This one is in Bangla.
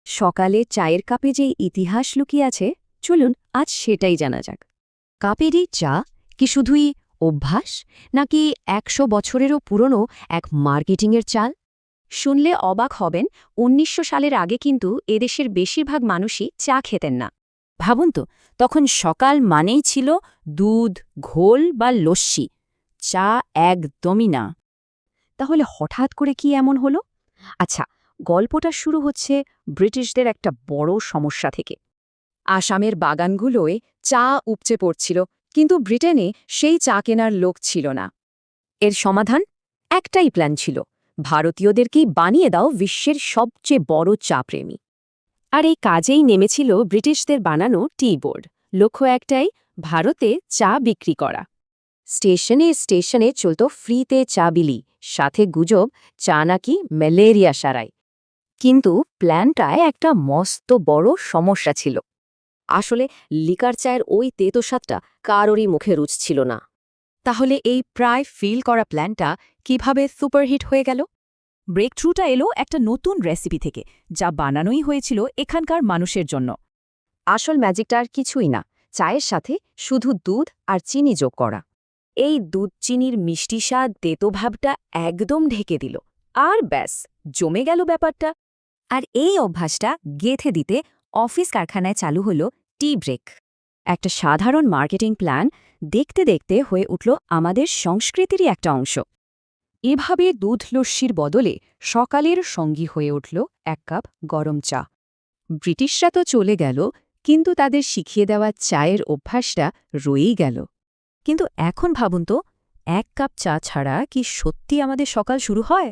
সকালে চায়ের কাপে যে ইতিহাস লুকিয়ে আছে, চলুন আজ সেটাই জানা যাক। কাপের এই চা কি শুধুই অভ্যাস, নাকি ১০০ বছরেরও পুরনো এক মার্কেটিংয়ের চাল? শুনলে অবাক হবেন, ১৯০০ সালের আগে কিন্তু এদেশের বেশিরভাগ মানুষই চা খেতেন না। ভাবুন তো, তখন সকাল মানেই ছিল দুধ, ঘোল বা লস্যি, চা একদমই না। তাহলে হঠাৎ করে কি এমন হলো? আচ্ছা, গল্পটা শুরু হচ্ছে ব্রিটিশদের একটা বড় সমস্যা থেকে। আসামের বাগানগুলোয় চা উপচে পড়ছিল, কিন্তু ব্রিটেনে সেই চা কেনার লোক ছিল না। এর সমাধান একটাই প্ল্যান ছিল, ভারতীয়দেরকেই বানিয়ে দাও বিশ্বের সবচেয়ে বড় চা প্রেমী। আর এই কাজেই নেমেছিল ব্রিটিশদের বানানো টি বোর্ড। লক্ষ্য একটাই, ভারতে চা বিক্রি করা। স্টেশনে স্টেশনে চলত ফ্রিতে চা বিলি, সাথে গুজব চা নাকি ম্যালেরিয়া সারায়। কিন্তু প্ল্যানটায় একটা মস্ত বড় সমস্যা ছিল। আসলে লিকার চায়ের ওই তেতো স্বাদটা কারোরই মুখে রুচছিল না। তাহলে এই প্রায় ফেল করা প্ল্যানটা কিভাবে সুপারহিট হয়ে গেল? ব্রেক থ্রুটা এলো একটা নতুন রেসিপি থেকে, যা বানানোই হয়েছিল এখানকার মানুষের জন্য। আসল ম্যাজিকটা আর কিছুই না, চায়ের সাথে শুধু দুধ আর চিনি যোগ করা। এই দুধ চিনির মিষ্টি স্বাদ তেতো ভাবটা একদম ঢেকে দিল, আর ব্যাস জমে গেল ব্যাপারটা। আর এই অভ্যাসটা গেঁথে দিতে অফিস কারখানায় চালু হলো টি ব্রেক। একটা সাধারণ মার্কেটিং প্ল্যান দেখতে দেখতে হয়ে উঠল আমাদের সংস্কৃতিরই একটা অংশ। এভাবে দুধ লস্যির বদলে সকালের সঙ্গী হয়ে উঠল এক কাপ গরম চা। ব্রিটিশরা তো চলে গেল, কিন্তু তাদের শিখিয়ে দেওয়া চায়ের অভ্যাসটা রয়েই গেল। কিন্তু এখন ভাবুন তো, এক কাপ চা ছাড়া কি সত্যি আমাদের সকাল শুরু হয়?